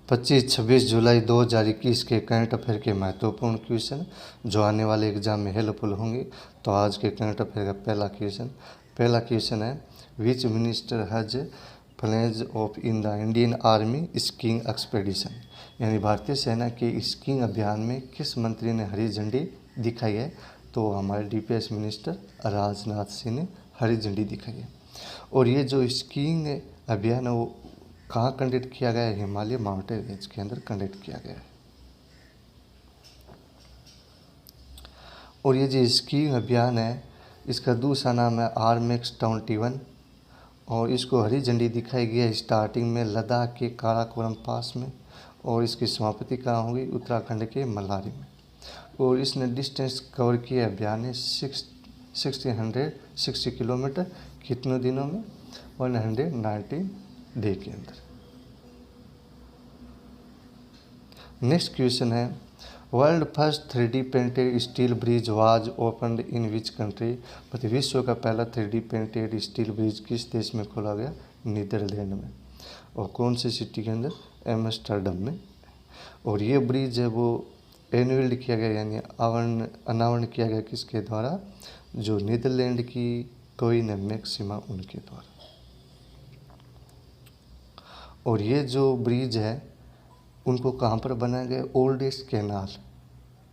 25-26 जुलाई 2021 के current affair के महत्वपूर्ण क्वेश्चन जो आने वाले एग्जाम में हेल्पफुल होंगे। तो आज के करंट अफेयर का पहला क्वेश्चन है, which minister has flag off in the Indian army skiing expedition, यानी भारतीय सेना के स्कीइंग अभियान में किस मंत्री ने हरी झंडी दिखाई है। तो हमारे डीपीएस मिनिस्टर राजनाथ सिंह ने हरी झंडी दिखाई है। और ये जो स्कीइंग अभियान है वो कहाँ कंडक्ट किया गया है, हिमालय माउंटेन रेंज के अंदर कंडक्ट किया गया है। और ये जो स्कीइंग अभियान है इसका दूसरा नाम है RMX-21 और इसको हरी झंडी दिखाई गई है स्टार्टिंग में लद्दाख के काराकोरम पास में और इसकी समाप्ति कहाँ होगी, उत्तराखंड के मल्हारी में। और इसने डिस्टेंस कवर किया अभियान ने 1660 किलोमीटर कितने दिनों में, 119 डे के अंदर। नेक्स्ट क्वेश्चन है, world first 3D painted steel bridge was opened in which country, मतलब विश्व का पहला 3D पेंटेड स्टील ब्रिज किस देश में खोला गया, नीदरलैंड में। और कौन सी सिटी के अंदर, एम्स्टर्डम में। और ये ब्रिज है वो एनवेल्ड किया गया यानी अनावरण किया गया किसके द्वारा, जो नीदरलैंड की क्वीन मैक्सिमा उनके द्वारा। और ये जो ब्रिज है उनको कहाँ पर बनाया गया, ओल्डेस्ट कैनाल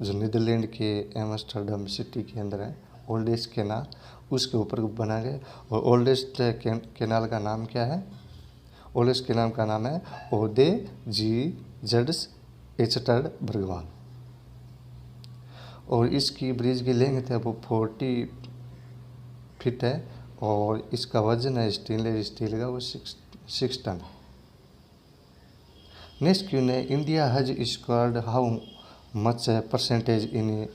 जो नीदरलैंड के एम्स्टर्डम सिटी के अंदर है, ओल्डेस्ट कैनाल उसके ऊपर बनाया गया। और ओल्डेस्ट कैनाल का नाम क्या है, ओल्डेस्ट कैनाल का नाम है ओदे जी जड्स एचटर्ड बर्गवाल। और इसकी ब्रिज की लेंथ है वो 40 फीट है और इसका वजन है स्टेनलेस स्टील का वो 6 टन। नेक्स्ट क्वेश्चन है, India has scored how much percentage in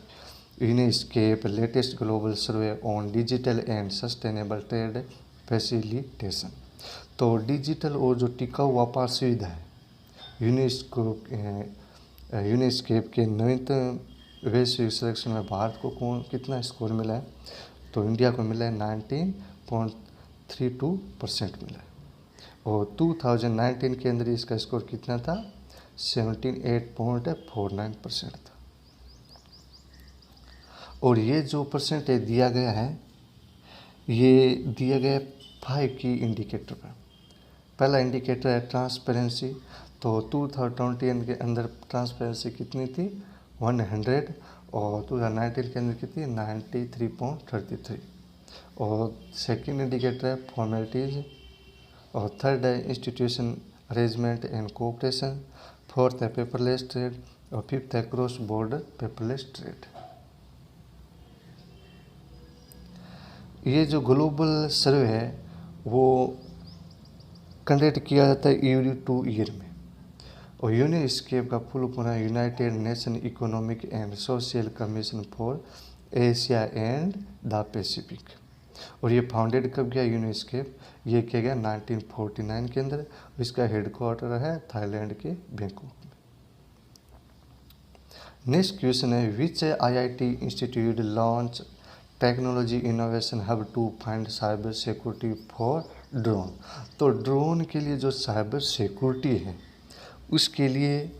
UNESCAP latest global survey on digital and sustainable trade facilitation. तो डिजिटल और जो टिकाऊ व्यापार सुविधा है यूनेस्केप के नवीनतम वैश्विक सर्वेक्षण में भारत को कितना स्कोर मिला है, तो इंडिया को मिला है 19.32% मिला है। और 2019 के अंदर इसका स्कोर कितना था, 78.49% था। और ये जो परसेंटेज दिया गया है ये दिया गया 5 की इंडिकेटर पर। पहला इंडिकेटर है ट्रांसपेरेंसी, तो 2020 के अंदर ट्रांसपेरेंसी कितनी थी, 100 और 2019 के अंदर कितनी, 93.33। और सेकंड इंडिकेटर है फॉर्मेलिटीज़ और थर्ड है institution arrangement and cooperation, fourth है पेपरलेस ट्रेड और फिफ्थ है क्रॉस बॉर्डर पेपरलेस ट्रेड। ये जो ग्लोबल सर्वे है वो कंडक्ट किया जाता है ईयर टू ईयर में। और यूनेस्केप का फुल फॉर्म है United nation economic and social commission for Asia and the Pacific. और ये फाउंडेड कब किया यूनेस्केप, ये किया गया 1949 के अंदर। इसका हेडक्वार्टर है थाईलैंड के बैंकॉक में। नेक्स्ट क्वेश्चन है, which IIT institute launch technology innovation hub to find cyber security for drone. तो ड्रोन के लिए जो साइबर सिक्योरिटी है उसके लिए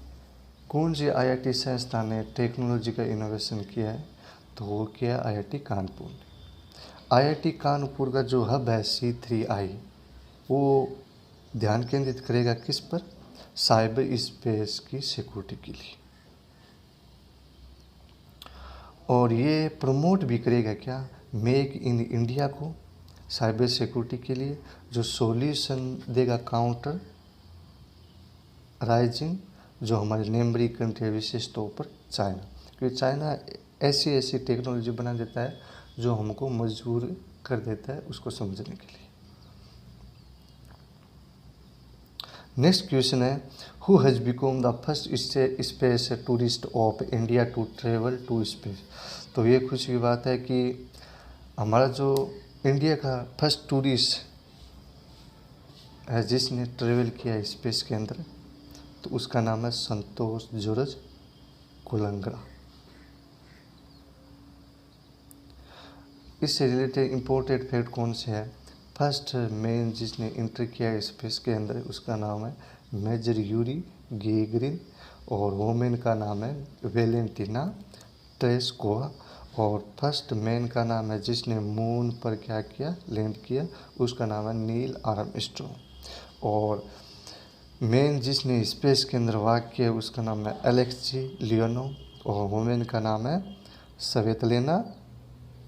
कौन सी IIT संस्थान ने टेक्नोलॉजी का इनोवेशन किया है, तो वो किया IIT कानपुर ने। IIT कानपुर का जो हब है C3I वो ध्यान केंद्रित करेगा किस पर, साइबर स्पेस की सिक्योरिटी के लिए। और ये प्रमोट भी करेगा क्या, मेक इन इंडिया को साइबर सिक्योरिटी के लिए, जो सॉल्यूशन देगा काउंटर राइजिंग जो हमारे नेबरिंग कंट्री विशेष तौर पर चाइना, क्योंकि चाइना ऐसी टेक्नोलॉजी बना देता है जो हमको मजबूर कर देता है उसको समझने के लिए। नेक्स्ट क्वेश्चन है, who has become the first space tourist of India to travel to space. तो ये खुशी की बात है कि हमारा जो इंडिया का फर्स्ट टूरिस्ट है जिसने ट्रेवल किया स्पेस के अंदर, तो उसका नाम है संतोष जॉर्ज कुलंगड़ा। इससे रिलेटेड इम्पोर्टेंट फैक्ट कौन से है, फर्स्ट मैन जिसने एंट्री किया स्पेस के अंदर उसका नाम है मेजर यूरी गेगरिन, और वोमेन का नाम है वेलेंटिना ट्रेस्कोवा, और फर्स्ट मैन का नाम है जिसने मून पर क्या किया, लैंड किया, उसका नाम है नील आर्मस्ट्रॉन्ग। और मैन जिसने स्पेस के अंदर वॉक किया उसका नाम है एलेक्सी लियोनोव, और वोमेन का नाम है सवेतलेना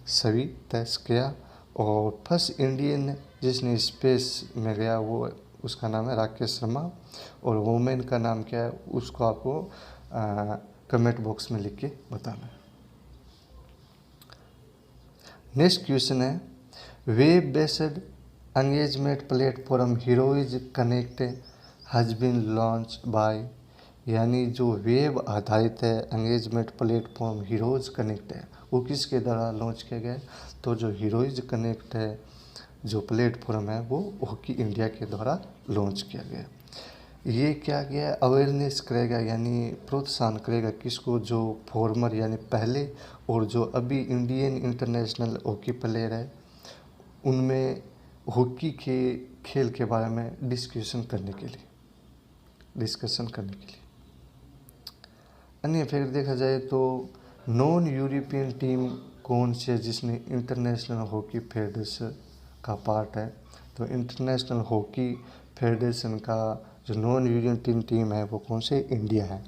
सवितस्कया। और फर्स्ट इंडियन जिसने स्पेस में गया वो उसका नाम है राकेश शर्मा, और वोमेन का नाम क्या है उसको आपको कमेंट बॉक्स में लिख के बताना है। नेक्स्ट क्वेश्चन है, web based engagement platform Heroes Connect has been launch by, यानी जो वेब आधारित है एंगेजमेंट प्लेटफॉर्म हीरोइज कनेक्ट है वो किसके द्वारा लॉन्च किया गया है? तो जो हीरोइज कनेक्ट है जो प्लेटफॉर्म है वो हॉकी इंडिया के द्वारा लॉन्च किया गया। ये क्या किया, अवेयरनेस करेगा यानी प्रोत्साहन करेगा किसको, जो फॉर्मर यानी पहले और जो अभी इंडियन इंटरनेशनल हॉकी प्लेयर है उनमें हॉकी के खेल के बारे में डिस्कशन करने के लिए। अन्य फैक्ट देखा जाए तो नॉन यूरोपियन टीम कौन सी है जिसने इंटरनेशनल हॉकी फेडरेशन का पार्ट है? तो इंटरनेशनल हॉकी फेडरेशन का जो नॉन यूरोपियन टीम है वो कौन से, इंडिया है।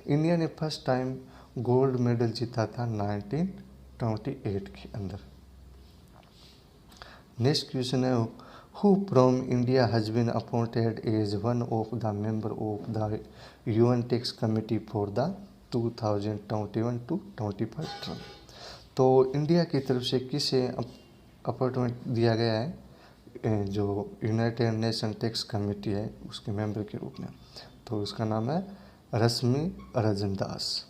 इंडिया ने फर्स्ट टाइम गोल्ड मेडल जीता था 1928 के अंदर। नेक्स्ट क्वेश्चन है, who from India has been appointed as one of the member of the UN tax committee for the 2021 to 25 term. तो इंडिया की तरफ से किसे अपॉइंटमेंट दिया गया है जो यूनाइटेड नेशन टैक्स कमेटी है उसके मेंबर के रूप में? तो उसका नाम है रश्मि रंजन दास,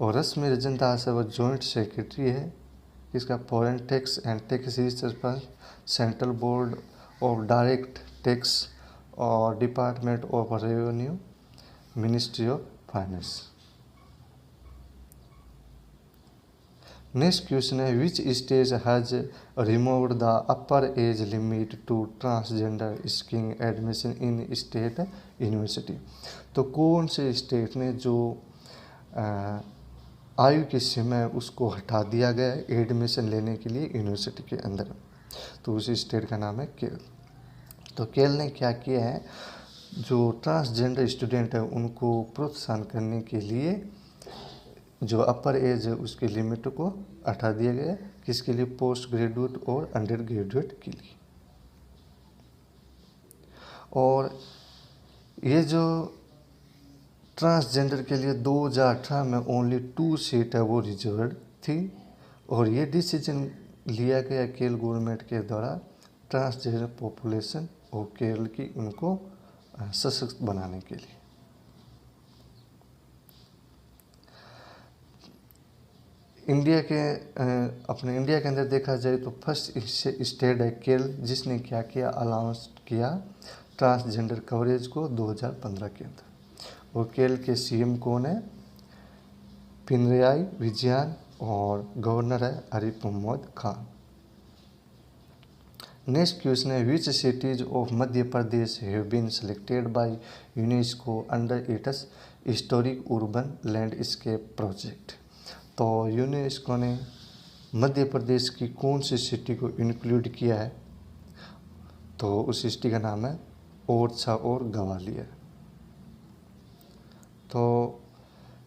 और रश्मि रंजन दास है वो जॉइंट सेक्रेटरी है इसका foreign tax and tax research पर central board of direct tax और department of revenue, ministry of finance. Next question है, which state has removed the upper age limit to transgender scheme admission in state university? तो कौन से state ने जो आयु की सीमा है उसको हटा दिया गया है एडमिशन लेने के लिए यूनिवर्सिटी के अंदर? तो उस स्टेट का नाम है केरल। तो केरल ने क्या किया है, जो ट्रांसजेंडर स्टूडेंट है उनको प्रोत्साहन करने के लिए जो अपर एज है उसकी लिमिट को हटा दिया गया, किसके लिए, पोस्ट ग्रेजुएट और अंडर ग्रेजुएट के लिए। और ये जो ट्रांसजेंडर के लिए 2018 में ओनली 2 सीट है वो रिजर्व थी, और ये डिसीजन लिया गया केरल गवर्नमेंट के द्वारा ट्रांसजेंडर पॉपुलेशन और केरल की उनको सशक्त बनाने के लिए। इंडिया के अंदर देखा जाए तो फर्स्ट स्टेट है केरल जिसने क्या किया, अलाउंस किया ट्रांसजेंडर कवरेज को 2015 के अंदर। और केरल के सीएम कौन है, पिनराई विजयन, और गवर्नर है आरिफ मोहम्मद खान। नेक्स्ट क्वेश्चन है, which cities of Madhya Pradesh have been selected by UNESCO under its historic urban landscape project? तो यूनेस्को ने मध्य प्रदेश की कौन सी सिटी को इंक्लूड किया है? तो उस सिटी का नाम है ओरछा और ग्वालियर। तो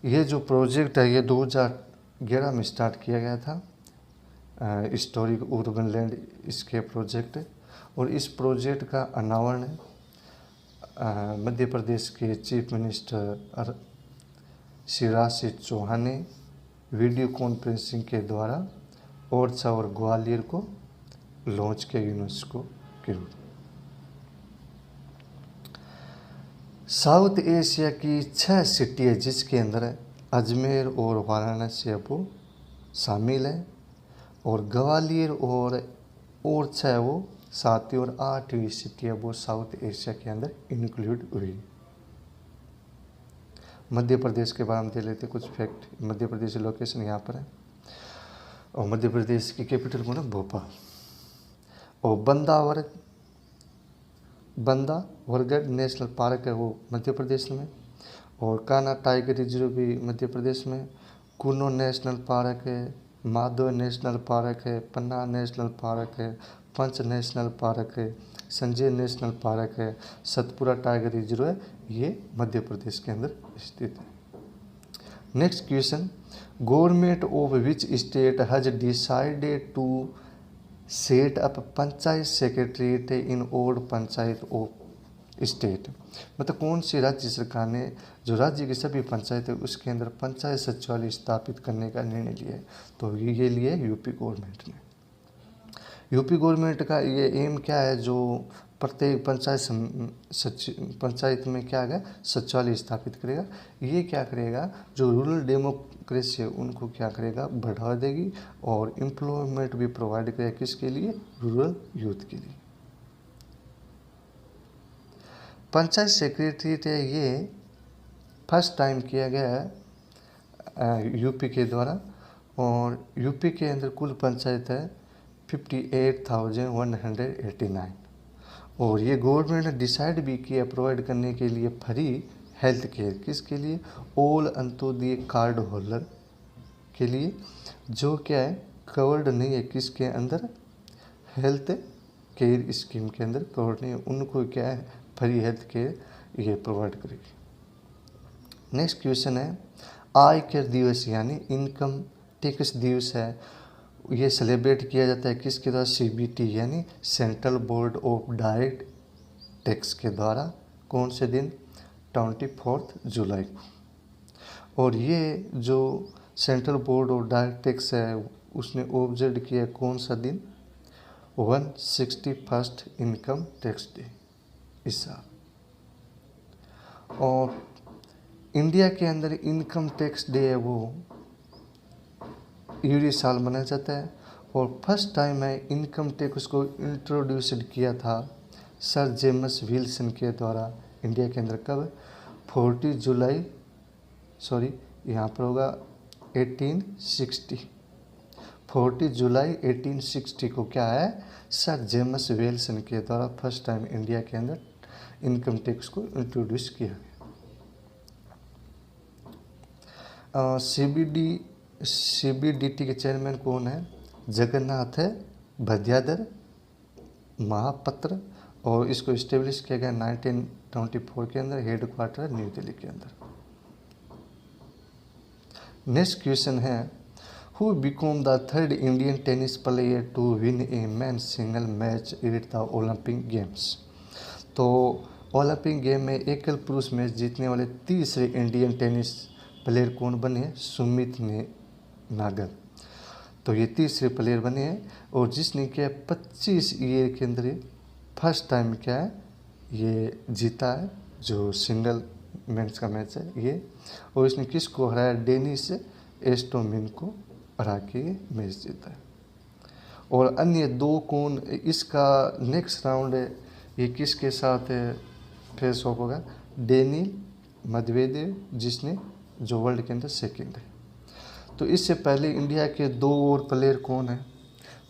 ये जो प्रोजेक्ट है ये 2011 में स्टार्ट किया गया था, historic urban landscape project, और इस प्रोजेक्ट का अनावरण मध्य प्रदेश के चीफ मिनिस्टर शिवराज सिंह चौहान ने वीडियो कॉन्फ्रेंसिंग के द्वारा ओरछा और ग्वालियर को लॉन्च किया यूनेस्को के रूप में। साउथ एशिया की 6 सिटी है जिसके अंदर अजमेर और वाराणसी वो शामिल है, और ग्वालियर और ओरछा है वो 7वीं और 8वीं सिटी है वो साउथ एशिया के अंदर इंक्लूड हुई। मध्य प्रदेश के बारे में दे लेते कुछ फैक्ट। मध्य प्रदेश की लोकेशन यहाँ पर है, और मध्य प्रदेश की कैपिटल कौन है, भोपाल। और बंदावर बंदा वरगढ़ नेशनल पार्क है वो मध्य प्रदेश में, और कान्हा टाइगर रिजर्व भी मध्य प्रदेश में, कुनो नेशनल पार्क है, माधव नेशनल पार्क है, पन्ना नेशनल पार्क है, पंच नेशनल पार्क है, संजय नेशनल पार्क है, सतपुरा टाइगर रिजर्व है, ये मध्य प्रदेश के अंदर स्थित है। Next question, government of which state has decided to set up panchayat secretariat in all panchayat of state, मतलब कौन सी राज्य सरकार ने जो राज्य की सभी पंचायत है उसके अंदर पंचायत सचिवालय स्थापित करने का निर्णय लिया है, तो ये लिया है यूपी गवर्नमेंट ने। यूपी गवर्नमेंट का ये एम क्या है, जो प्रत्येक पंचायत में क्या है सचिवालय स्थापित करेगा। ये क्या करेगा, जो रूरल डेमोक्रेसी है उनको क्या करेगा बढ़ावा देगी, और एम्प्लॉयमेंट भी प्रोवाइड करेगा किसके लिए, रूरल यूथ के लिए। पंचायत सेक्रेटरीट है ये फर्स्ट टाइम किया गया है यूपी के द्वारा, और यूपी के अंदर कुल पंचायत है 58,189, और ये गवर्नमेंट ने डिसाइड भी किया प्रोवाइड करने के लिए फ्री हेल्थ केयर, किसके लिए, ऑल अंत्योदय कार्ड होल्डर के लिए, जो क्या है कवर्ड नहीं है किसके अंदर, हेल्थ केयर स्कीम के अंदर कवर्ड नहीं है, उनको क्या है फ्री हेल्थ केयर ये प्रोवाइड करेगी। नेक्स्ट क्वेश्चन है, आयकर दिवस यानी इनकम टैक्स दिवस है, ये सेलिब्रेट किया जाता है किसके द्वारा, सीबीटी यानी central board of direct tax के द्वारा, कौन से दिन, 24 जुलाई को। और ये जो central board of direct tax है उसने ऑब्जर्व किया कौन सा दिन, 161st इनकम टैक्स डे इस साल। और इंडिया के अंदर इनकम टैक्स डे है वो यूरी साल मनाया जाता है, और फर्स्ट टाइम है इनकम टैक्स को इंट्रोड्यूस्ड किया था सर जेम्स विल्सन के द्वारा इंडिया के अंदर, कब, 40 जुलाई, सॉरी यहाँ पर होगा 1860, 40 जुलाई 1860 को क्या है सर जेम्स विल्सन के द्वारा फर्स्ट टाइम इंडिया के अंदर इनकम टैक्स को इंट्रोड्यूस किया गया। सीबीडीटी के चेयरमैन कौन है, जगन्नाथ है भद्याधर महापात्र, और इसको इस्टेब्लिश किया गया 1924 के अंदर, हेड क्वार्टर न्यू दिल्ली के अंदर। नेक्स्ट क्वेश्चन है, who become the third Indian tennis player to win a man single match at the Olympic games, तो ओलंपिक गेम में एकल पुरुष मैच जीतने वाले तीसरे इंडियन टेनिस प्लेयर कौन बने हैं, सुमित नागल, तो ये तीसरे प्लेयर बने हैं, और जिसने क्या 25 ईयर के अंदर फर्स्ट टाइम क्या है ये जीता है जो सिंगल मैच का मैच है ये, और इसने किसको हराया, डेनिस एस्टोमिन को हरा के मैच जीता है। और अन्य दो कौन, इसका नेक्स्ट राउंड है ये किसके साथ फेस ऑफ होगा, डेनिल मेदवेदेव जिसने जो वर्ल्ड के अंदर सेकंड है। तो इससे पहले इंडिया के दो और प्लेयर कौन है,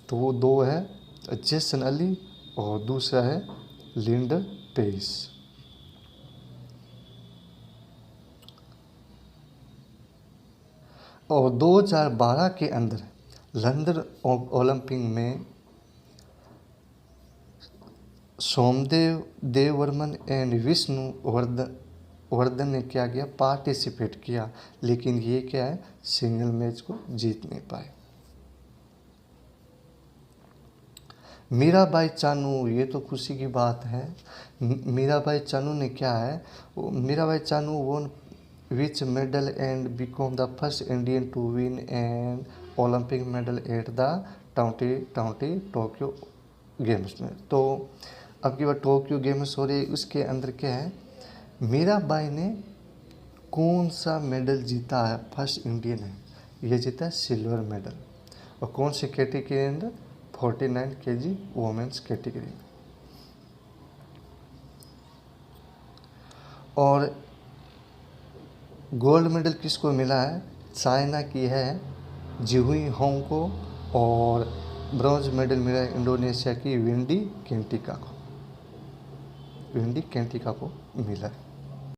तो वो दो है जेसन अली और दूसरा है लिंडर पेस। और 2012 के अंदर लंदन ओलंपिक में सोमदेव देववर्मन एंड विष्णु वर्धन ने क्या किया, पार्टिसिपेट किया, लेकिन ये क्या है सिंगल मैच को जीत नहीं पाए। मीराबाई चानू, ये तो खुशी की बात है, मीराबाई चानू ने क्या है, Mirabai Chanu won which medal and become the first Indian to win an Olympic medal at the 2020 Tokyo games में। तो अब की बार टोक्यो गेम्स हो रही, उसके अंदर क्या है, मीराबाई ने कौन सा मेडल जीता है, फर्स्ट इंडियन है, ये जीता है सिल्वर मेडल, और कौन सी कैटेगरी के अंदर, 49 kg वोमेंस कैटेगरी में। और गोल्ड मेडल किसको मिला है, चाइना की है जिहुई होंग को, और ब्रॉन्ज मेडल मिला है इंडोनेशिया की विंडी केंटिका को। भिंडी कैंटिका को मिला।